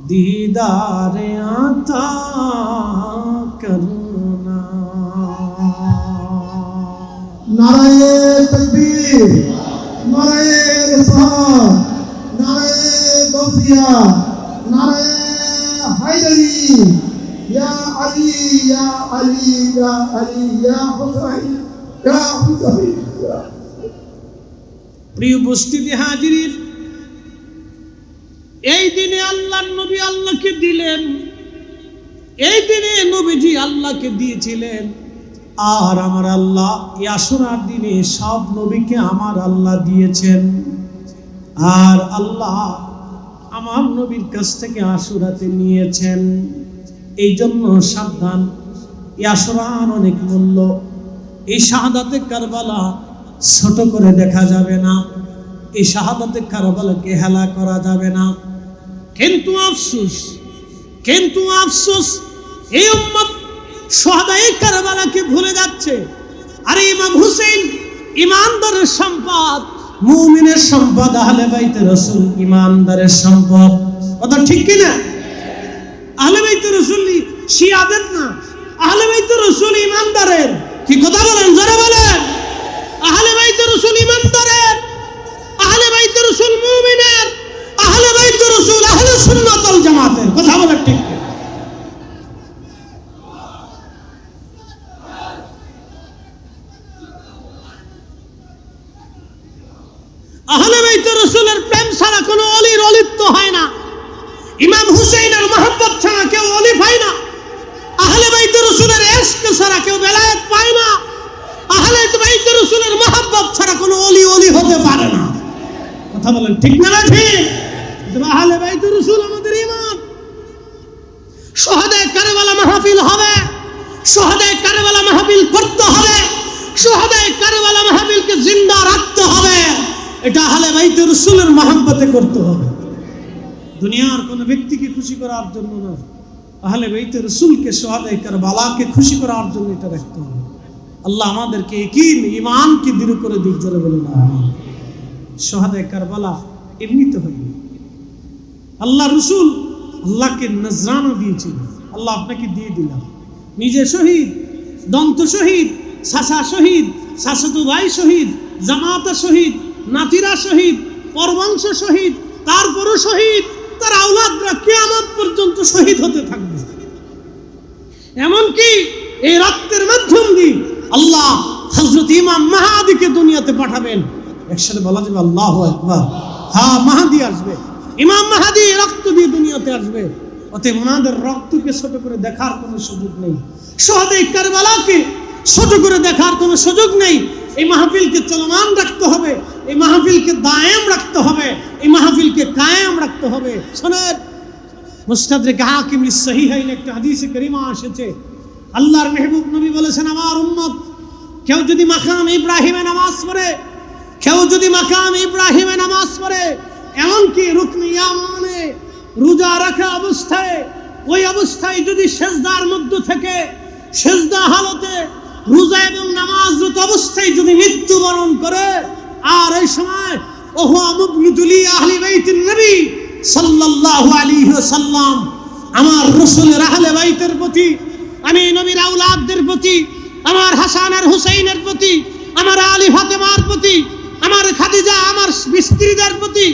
दीदार अता करना। नारे तकबीर, नारे रिसालत, नारे गौसिया, नारे हैदरी, या अली या अली या अली या हुसैन या हुसैन। প্রিয় উপস্থিতি হাজির, এই দিনে আল্লাহর নবী আল্লাহকে দিলেন, এই দিনে নবীজি আল্লাহকে দিয়েছিলেন। আর আমার আল্লাহ এই আশুরার দিনে সব নবীকে আমার আল্লাহ দিয়েছেন। আর আল্লাহ আমার নবীর কাছ থেকে আশুরাতে নিয়েছেন। এই জন্য সাবধান, এই আশুরার অনেক মূল্য। এই শাহাদাতে কারবালা ছোট করে দেখা যাবে না, এই শাহাদাতে কারবালাকে হেলা করা যাবে না। কিন্তু আফসোস, কিন্তু আফসোস, এই উম্মত শহাদায়ে কারবালাকে ভুলে যাচ্ছে। আর ইমাম হুসেন ইমানদারের সম্পদ, মুমিনের সম্পদ, আহলে বাইতে রাসূল ইমানদারের সম্পদ। কথা ঠিক কি না? আহলে বাইতে রাসূল শিয়াদের না, আহলে বাইতে রাসূল ইমানদারের। কি কথা বলেন, জোরে বলেন। আহলে বাইতে রাসূল ইমানদারের, আহলে বাইতে রাসূল মুমিনের, আহলে বাইতে রাসূল আহলে সুন্নাত ওয়াল জামাতের। কথা বলেন ঠিক কি? আহলে বাইতে রাসূলের প্রেম ছাড়া কোনো ওলির ওলিত্ব হয় না। ইমাম হুসাইনের মহব্বত ছাড়া কেউ ওলি পায় না। আহলে বাইতে রাসূলের ইশক ছাড়া কেউ বেলায়েত পায় না। আহলে বাইতে রাসূলের মহব্বত ছাড়া কোনো ওলি ওলি হতে পারে না। কথা বলেন ঠিক না? ঠিক। আহলে বাইতে রাসূল আমাদের ঈমান। শহাদায়ে কারবালা মাহফিল হবে, শহাদায়ে কারবালা মাহফিল করতে হবে, শহাদায়ে কারবালা মাহফিলকে জিন্দা রাখতে হবে। এটা আহলে বাইতে রাসূলের মহব্বতে করতে হবে, দুনিয়ার কোন ব্যক্তিকে খুশি করার জন্য না। আহলে বাইতে রাসূলকে, শহাদায়ে কারবালাকে খুশি করার জন্য এটা রাখতে হবে। আল্লাহ আমাদেরকে ইয়াকিন, ঈমানকে দৃঢ় করে দিক, জোরে বলেন আমিন। শহাদায়ে কারবালা এমনিতে হয়নি। আল্লাহ রাসূল আল্লাহকে নজরানা দিয়েছিলেন। আল্লাহ আপনাকে দিয়ে দিলাম। নিজে শহীদ, দন্ত শহীদ, চাচা শহীদ, চাচাতো ভাই শহীদ, জামাতা শহীদ, নাতিরা শহীদ, পরবংশ শহীদ, তারপরও শহীদ, তার আওলাদরা কিয়ামত পর্যন্ত শহীদ হতে থাকবে। এমনকি এই রক্তের মাধ্যম দিয়ে আল্লাহ হযরত ইমাম মাহদীকে দুনিয়াতে পাঠাবেন। একসাথে বলা যাবে আল্লাহু আকবার। হ্যাঁ, মাহদী আসবে, ইমাম মাহদী রক্ত দিয়ে দুনিয়াতে আসবে। অতএব ওনাদের রক্তকে ছোট করে দেখার কোনো সুযোগ নেই, শহাদায়ে কারবালাকে ছোট করে দেখার কোনো সুযোগ নেই। এই মাহফিলকে চলমান রাখতে হবে, এই মাহফিলকে দায়েম রাখতে হবে, এই মাহফিলকে কায়েম রাখতে হবে। শোনেন, মুস্তাদরিক হাকিম সহিহাইন একটা হাদিসে কারিমা এসেছে। আল্লাহর মেহবুব নবী বলেছেন, আমার উম্মত কেউ যদি মাকাম ইব্রাহিমে নামাজ পড়ে, কেউ যদি মাকাম ইব্রাহিমে নামাজ পড়ে, এমনকি রুকনে ইয়ামানে রোজা রাখা অবস্থায়, ওই অবস্থায় যদি সেজদার মধ্য থেকে, সেজদা হালতে রোজা এবং নামাজরত অবস্থায় যদি মৃত্যুবরণ করে, আর এই সময় ওহু মুবলিদুলি আহলি বাইতিন নবী সাল্লাল্লাহু আলাইহি ওয়াসাল্লাম, আমার রাসূলের আহলে বাইতের প্রতি, আমি নবীর আওলাদদের প্রতি, আমার হাসান আর হুসাইনের প্রতি, আমার আলী ফাতেমার প্রতি, আমার খাদিজা, আমার স্ত্রীদের প্রতি,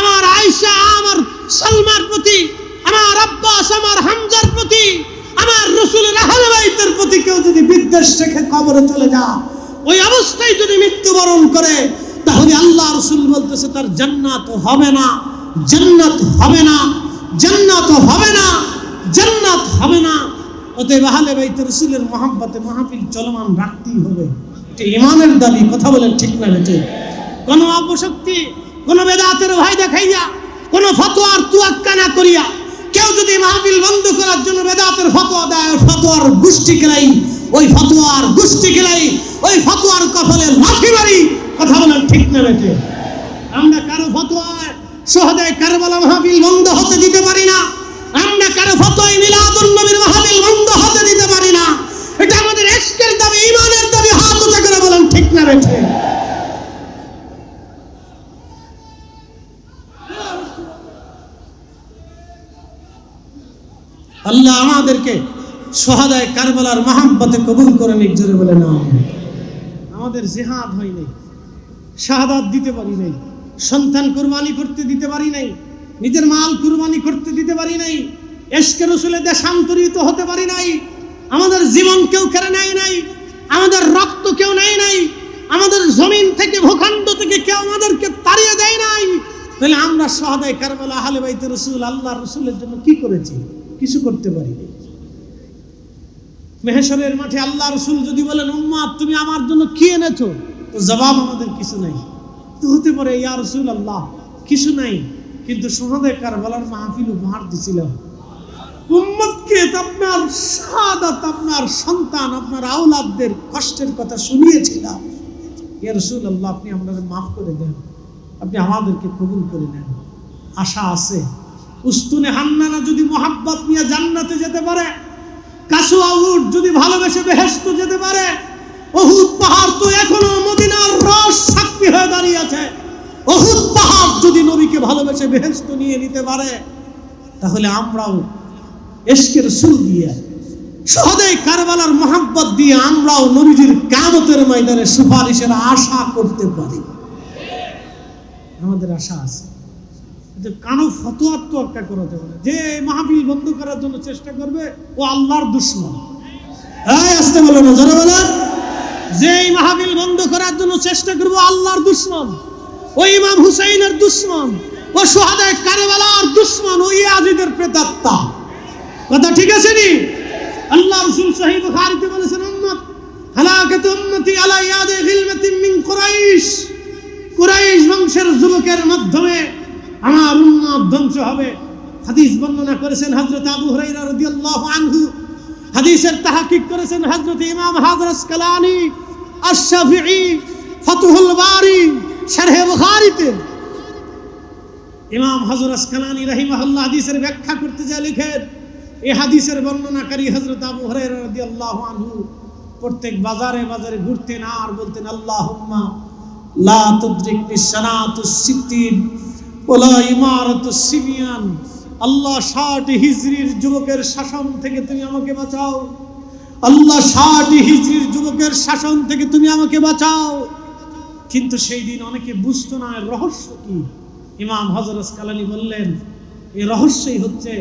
আমার আয়েশা, আমার সালমার প্রতি, আমার আব্বাস, আমার হামজার প্রতি, আমার রাসূলের আহলে বাইতের প্রতি কেউ যদি বিদ্বেষ রেখে কবরে চলে যায়, ওই অবস্থায় যদি মৃত্যুবরণ করে, তাহলে আল্লাহ রাসূল বলতেছে তার জান্নাত হবে না, জান্নাত হবে না, জান্নাত হবে না, জান্নাত হবে না। অতএব আহলে বাইত রাসূলের মহব্বতে মাহফিল চলমান রাখতেই হবে। ইমানের দাবি, কথা বলেন ঠিক না বেঠিক? কোন অপশক্তি, কোন বেদাতের ভয় দেখাইয়া, কোন ফতোয়ার তুয়াক্কা না করিয়া কেউ যদি মাহফিল বন্ধ করার জন্য বেদাতের ফতোয়া দেয়, ফতোয়ার গোষ্ঠী খেলাই, ওই ফতোয়ার গোষ্ঠী খেলাই, ওই ফতোয়ার কফলে লাঠি মারি, কথা বলেন ঠিক না বেঠিক? আমরা কারো ফতোয়ায় শহীদে কারবালা মাহফিল বন্ধ হতে দিতে পারি না। আমরা কারো ফতোয়ায় মিলাদুন নবীর মাহফিল বন্ধ হতে দিতে পারি না। এটা আমাদের ইশকের দাবি, ঈমানের দাবি। হাত উঁচা করে বলেন ঠিক না বেঠিক? আল্লাহ আমাদেরকে শহীদে কারবালার মহব্বতে কবুল করে নিক, জোরে বলে না। আমাদের জিহাদ হয় নাই, শাহাদাত দিতে পারি নাই, সন্তান কুরবানি করতে দিতে পারি নাই, নিজের মাল কুরবানি করতে দিতে পারি নাই, ইশকে রাসূলের দেশান্তরিত হতে পারি নাই, আমাদের জীবন কেউ কেড়ে নেয় নাই, আমাদের রক্ত কেউ নেয় নাই, আমাদের জমিন থেকে ভূখণ্ড থেকে কেউ আমাদেরকে তাড়িয়ে দেয় নাই। তাহলে আমরা শহীদে কারবালা আহলে বাইতে রাসূল আল্লাহর রাসূলের জন্য কি করেছি? কিছু করতে পারিনি। মেহশরের মাঠে আল্লাহ রাসূল যদি বলেন উম্মত তুমি আমার জন্য কি এনেছো, তো জবাব আমাদের কিছু নাই। তো হতে পারে ইয়া রাসূলুল্লাহ কিছু নাই, কিন্তু শহীদে কারবালার মাহফিল উপহার দিছিলাম উম্মতকে, আপনার শাহাদাত, আপনার সন্তান, আপনার আওলাদদের কষ্টের কথা শুনিয়েছিলাম। ইয়া রাসূলুল্লাহ আপনি আমাদের মাফ করে দেন, আপনি আমাদেরকে কবুল করে নেন। আশা আছে উস্তুনে হান্নানা যদি মোহাব্বত নিয়ে জান্নাতে যেতে পারে, কাসুয়া উট যদি ভালোবেসে বেহেশতে যেতে পারে, উহুদ পাহাড় তো এখনো মদিনার রস সাক্ষী হয়ে দাঁড়িয়ে আছে। উহুদ পাহাড় যদি নবীকে ভালোবেসে বেহেশতে নিয়ে নিতে পারে, তাহলে আমরাও ইশকে রাসূল দিয়ে, শহীদে কারবালার মোহাব্বত দিয়ে আমরাও নবীজির কিয়ামতের ময়দানে সুপারিশের আশা করতে পারি। আমাদের আশা আছে। কানো ফতোয়ার তোয়াক্কা করা যাবে না। যে মাহফিল বন্ধ করার জন্য চেষ্টা করবে ও আল্লাহর দুশমন। এই আসতে বলো না, জোরে বলেন। যে মাহফিল বন্ধ করার জন্য চেষ্টা করবে আল্লাহর দুশমন, ও ইমাম হুসাইনের দুশমন, ও শহীদে কারবালার দুশমন, ও ইয়াজিদের প্রেতাত্মা। কথা ঠিক আছে নি? আল্লাহ রাসূল সহিহ বুখারীতে বলেছেন উম্মত হালাকাতু উম্মতি আলা ইয়াদি গিলমাতিন মিন কুরাইশ। কুরাইশ বংশের যুবকের মাধ্যমে আমার উম্মত ধ্বংস হবে। হাদিস বর্ণনা করেছেন হযরত আবু হুরায়রা রাদিয়াল্লাহু আনহু। হাদিসের তাহকিক করেছেন হযরত ইমাম হাজর আসকালানী আশ-শাফিঈ ফাতহুল বারী শারহে বুখারীতে। ইমাম হাজর আসকালানী রাহিমাহুল্লাহ হাদিসের ব্যাখ্যা করতে যা লিখেন, এই হাদিসের বর্ণনাকারী হযরত আবু হুরায়রা রাদিয়াল্লাহু আনহু প্রত্যেক বাজারে বাজারে ঘুরতেন আর বলতেন আল্লাহুম্মা লা তুদরিকনি সানাতুস সিত্তিন ওলা ইমারাতুস সিবিয়ান। আল্লাহ 60 হিজরির যুবকের শাসন থেকে তুমি আমাকে বাঁচাও। আল্লাহ 60 হিজরির যুবকের শাসন থেকে তুমি আমাকে বাঁচাও। কিন্তু সেই দিন অনেকে বুঝতো না এর রহস্য কি। ইমাম হযরত আসকালানী বললেন এই রহস্যই হচ্ছে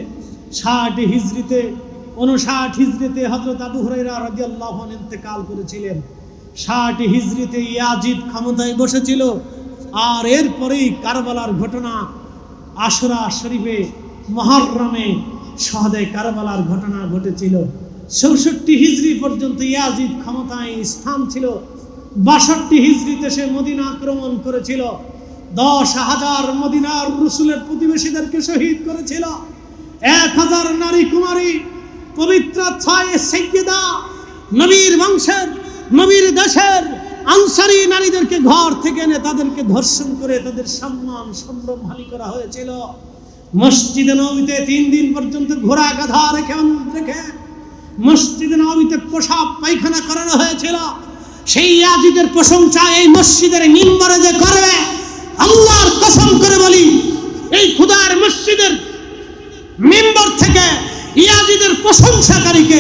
60 হিজরিতে 59 হিজরিতে হযরত আবু হুরায়রা রাদিয়াল্লাহু আনহু ইন্তেকাল করেছিলেন। 60 হিজরিতে ইয়াজিদ ক্ষমতায় বসেছিল। আর এরপরেই কারবালার ঘটনা, আশুরা শরীফে মুহররমে শহীদে কারবালার ঘটনা ঘটেছিল। 64 হিজরি পর্যন্ত ইয়াজিদ ক্ষমতায় স্থান ছিল। 62 হিজরিতে সে মদিনা আক্রমণ করেছিল। 10,000 মদিনার রাসূলের প্রতিবেশীদেরকে শহীদ করেছিল। 1000 নারী কুমারী পবিত্র 6 সাইয়্যিদা নবীর বংশের, নবীর দেশের আনসারী নারীদেরকে ঘর থেকে এনে তাদেরকে ধর্ষণ করে তাদের সম্মান সম্ভ্রমহানি করা হয়েছিল। মসজিদে নববীতে 3 দিন পর্যন্ত ঘোড়া গাধা রেখে মসজিদে নববীতে পেশাব পায়খানা করানো হয়েছিল। সেই ইয়াজিদের প্রশংসা এই মসজিদের মিম্বরে যে করবে, আল্লাহর কসম করে বলি এই খোদার মসজিদের মিম্বর থেকে ইয়াজিদের প্রশংসাকারীকে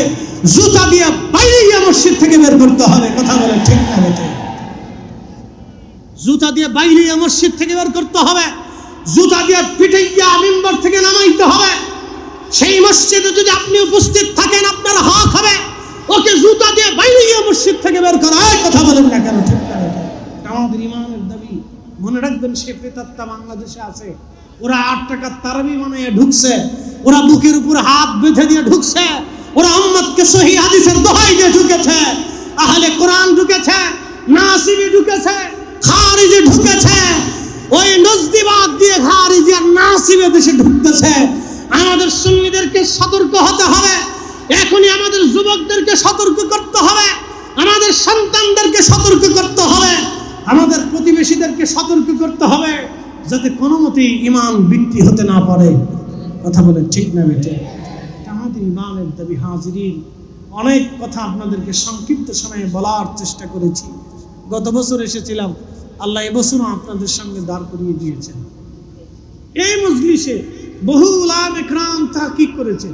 জুতা দিয়ে বাইরে মসজিদ থেকে বের করতে হবে। কথা বলে ঠিক না বেঠিক? জুতা দিয়ে বাইরে মসজিদ থেকে বের করতে হবে, জুতা দিয়ে পিটাইয়া মিম্বর থেকে নামাইতে হবে। সেই মসজিদে যদি আপনি উপস্থিত থাকেন আপনার হক হবে ওকে জুতা দিয়ে বাইরে মসজিদ থেকে বের করা। কথা বলেন না কেন? ঠিক না বেঠিক? আমাদের ইমানের দাবি। মনে রাখবেন সে প্রেতাত্মা বাংলাদেশে আছে। ওরা 8 টাকার তারাবি বানিয়ে ঢুকছে, ওরা বুকের উপর হাত বেঁধে দিয়ে ঢুকছে, ওরা উম্মতকে সহিহ হাদিসের দোহাই দিয়ে ঢুকেছে, আহলে কোরআন ঢুকেছে, নাসিবি ঢুকেছে, খারিজি ঢুকেছে, ওই নজদিবাদ দিয়ে খারিজি আর নাসিবে দেশে ঢুকতেছে। আমাদের সুন্নিদেরকে সতর্ক হতে হবে, এখনই আমাদের যুবকদেরকে সতর্ক করতে হবে, আমাদের সন্তানদেরকে সতর্ক করতে হবে, আমাদের প্রতিবেশীদেরকে সতর্ক করতে হবে, যাতে কোনো মতেই ঈমান বিক্রি হতে না পারে। কথা বলেন ঠিক না বেটে? আমাদের ঈমানের দাবি হাজিরিন, অনেক কথা আপনাদেরকে সংক্ষিপ্ত সময়ে বলার চেষ্টা করেছি। গত বছর এসেছিলাম, আল্লাহ এবছরও আপনাদের সামনে দাঁড় করিয়ে দিয়েছেন। এই মজলিসে বহু উলামা ইকরাম তাহকিক করেছে,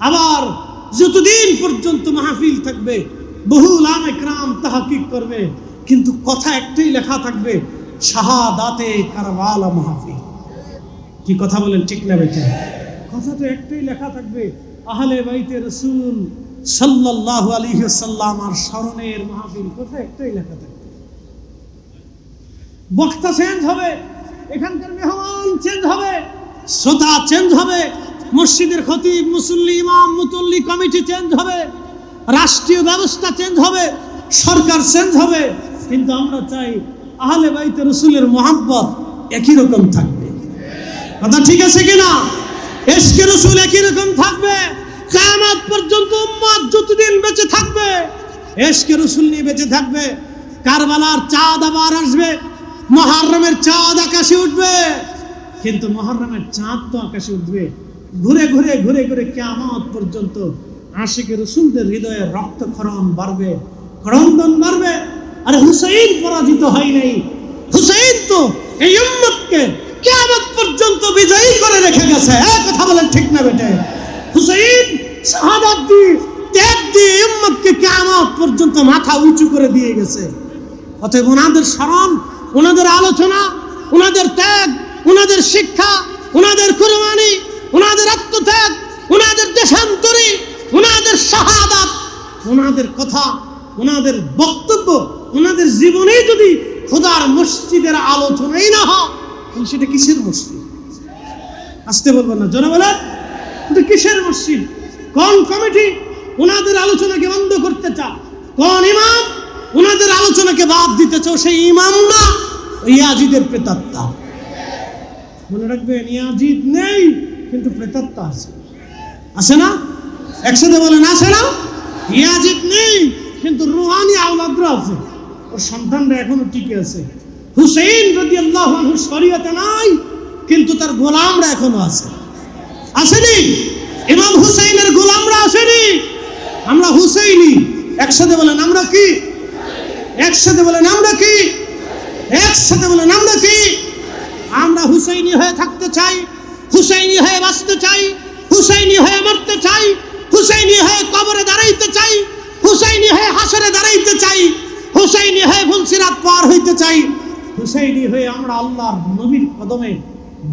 আবার যতদিন পর্যন্ত মাহফিল থাকবে বহু উলামা ইকরাম তাহকিক করবে, কিন্তু কথা একটাই লেখা থাকবে, শাহাদাতে কারবালা মাহফিল। কি কথা বলেন ঠিক না বেটা? কথা তো একটাই লেখা থাকবে, আহলে বাইতে রাসূল সাল্লাল্লাহু আলাইহি ওয়াসাল্লাম আর স্মরণের মাহফিল। কথা একটাই লেখা থাকবে। বক্তা চেঞ্জ হবে, এখানকার মেহমান চেঞ্জ হবে, শ্রোতা চেঞ্জ হবে, মসজিদের খতিব, মুসল্লি, ইমাম, মুতল্লি কমিটি চেঞ্জ হবে, রাষ্ট্রীয় ব্যবস্থা চেঞ্জ হবে, সরকার চেঞ্জ হবে, কিন্তু আমরা চাই আহলে বাইতে রাসূলের মহব্বত একই রকম থাকবে। কথা ঠিক আছে কিনা? ইশকে রাসূল একই রকম থাকবে, কিয়ামত পর্যন্ত উম্মত যতদিন বেঁচে থাকবে ইশকে রাসূল নিয়ে বেঁচে থাকবে। কারবালার চাঁদ আবার আসবে, মুহররমের চাঁদ আকাশে উঠবে, কিন্তু মুহররমের চাঁদ তো আকাশে উঠবে, ঘুরে ঘুরে ঘুরে ঘুরে কিয়ামত পর্যন্ত আশিকে রাসূলদের হৃদয়ে রক্তক্ষরণ বাড়বে, ক্রন্দন বাড়বে। আর হুসাইন পরাজিত হয় নাই, হুসাইন তো এই উম্মতকে কিয়ামত পর্যন্ত বিজয়ী করে রেখে গেছে। কথা বলেন ঠিক না বেটে? হুসাইন শাহাদাত দিয়ে, ত্যাগ দিয়ে উম্মতকে কিয়ামত পর্যন্ত মাথা উঁচু করে দিয়ে গেছে। অতএব ওনাদের স্মরণ, ওনাদের আলোচনা, ওনাদের ত্যাগ, ওনাদের শিক্ষা, ওনাদের কুরবানি, ওনাদের আত্মত্যাগ, ওনাদের দেশান্তরী, ওনাদের শাহাদাত, ওনাদের কথা, ওনাদের বক্তব্য, ওনাদের জীবনেই যদি খোদার মসজিদের আলোচনাই না হয়, সেটা কিসের মসজিদ? আসতে বলবেন না, জোরে বলেন, এটা কিসের মসজিদ? কোন কমিটি ওনাদের আলোচনাকে বন্ধ করতে চায়? কোন ইমাম ওনাদের আলোচনাকে বাদ দিতে চাও? সেই ইমাম না, ইয়াজিদের প্রেতাত্মা। মনে রাখবেন, ইয়াজিদ নেই কিন্তু প্রেতাত্মা আছে। আছে না? একসাথে বলেন, আছে না? ইয়াজিদ নেই কিন্তু রুহানি আওলাদরা আছে, ওর সন্তানরা এখনো টিকে আছে। হুসাইন রাদিয়াল্লাহু আনহু শরীয়তে নাই কিন্তু তার গোলামরা এখনো আছে। আসেনি? ইমাম হুসাইনের গোলামরা আসেনি? আমরা হুসাইনি। একসাথে বলেন, আমরা কি? একসাথে বলেন, আমরা কি? একসাথে বলেন, আমরা কি? আমরা হুসাইনি হয়ে থাকতে চাই, হুসাইনি হয়ে বাঁচতে চাই, হুসাইনি হয়ে মরতে চাই, হুসাইনি হয়ে কবরে দাঁড়াইতে চাই, হুসাইনি হয়ে হাসরে দাঁড়াইতে চাই, হুসাইনি হয়ে ফুলসিরাত পার হইতে চাই, হুসাইনি হয়ে আমরা আল্লাহর নবীর কদমে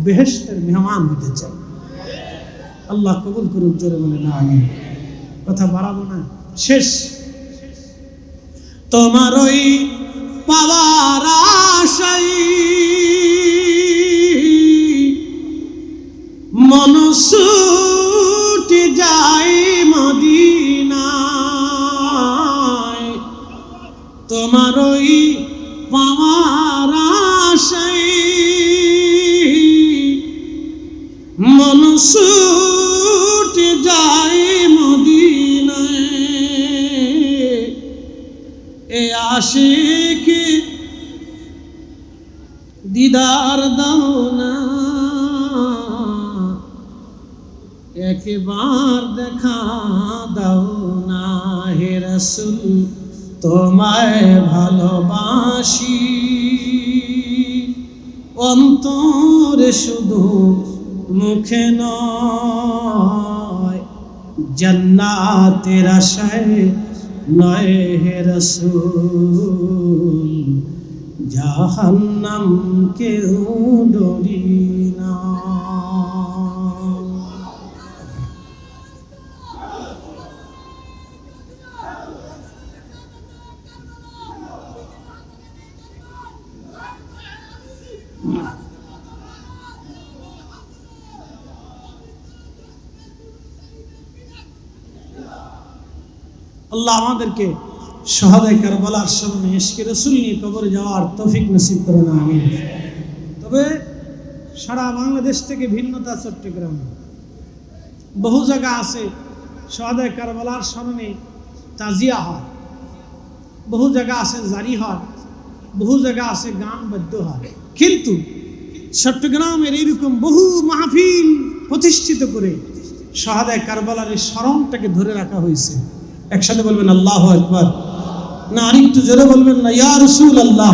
বেহেশতের মেহমান হতে চাই। আল্লাহ কবুল করুন, জোরে বলে না আমিন। কথা বাড়াবো না, শেষ। তোমার ওই পাওয়ার আশাই মন ছুটে যায় মদিনায়, তোমার ওই পাওয়ার আশাই মন ছুটে যায় মদিনায়, এ আশিকি দিদার দাও না, একবার দেখা দাও না। হে রাসূল তোমায় ভালোবাসি, অন্তরে শুধু মুখে নয়, জান্নাতের আশায় নয় হে রাসূল, জাহান্নাম কেউ ডরি না। আল্লাহ আমাদেরকে শাহাদায়ে কারবালার স্মরণে ইশকে রাসূল নিয়ে কবরে যাওয়ার তৌফিক নসিব করুন, আমিন। তবে সারা বাংলাদেশ থেকে ভিন্নতা চট্টগ্রামে বহু জায়গা আছে শাহাদায়ে কারবালার স্মরণে তাজিয়া হয়, বহু জায়গা আছে জারি হয়, বহু জায়গা আছে গান বাদ্য হয়। কিন্তু চট্টগ্রামের এইরকম বহু মাহফিল প্রতিষ্ঠিত করে শাহাদায়ে কারবালার এই স্মরণটাকে ধরে রাখা হয়েছে। একসাথে বলবেন আল্লাহু আকবার, না আরেকটু জোরে বলবেন না ইয়া রাসূলুল্লাহ।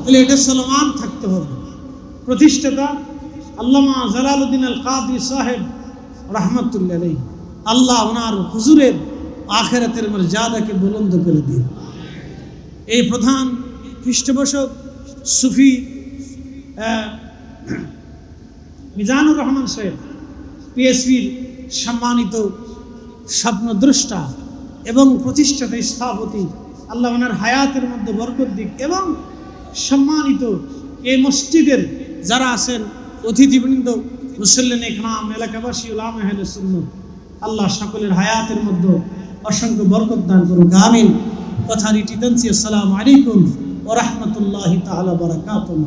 তাহলে এটা চলমান থাকতে হবে। প্রতিষ্ঠাতা আল্লামা জালালউদ্দিন আল কাদরি সাহেব রাহমাতুল্লাহ আলাইহি, আল্লাহ ওনার হুজুরের আখিরাতের মর্যাদাকে বুলন্দ করে দিন। এই প্রধান পৃষ্ঠপোষক সুফি মিজানুর রহমান সাহেব, পিএসপির সম্মানিত স্বপ্নদ্রষ্টা এবং প্রতিষ্ঠাতা স্থপতি, আল্লাহ ওনার হায়াতের মধ্যে বরকত দিক। এবং সম্মানিত এই মসজিদের যারা আছেন অতিথিবৃন্দ, মুসল্লিন ইকরাম, এলাকাবাসী, উলামা আহলে সুন্নাত, আল্লাহ সকলের হায়াতের মধ্যে অসংখ্য বরকত দান করুন, আমিন। কথা রিটি টানছি। আসসালামু আলাইকুম ওয়া রাহমাতুল্লাহি তাআলা ওয়া বারাকাতুহু।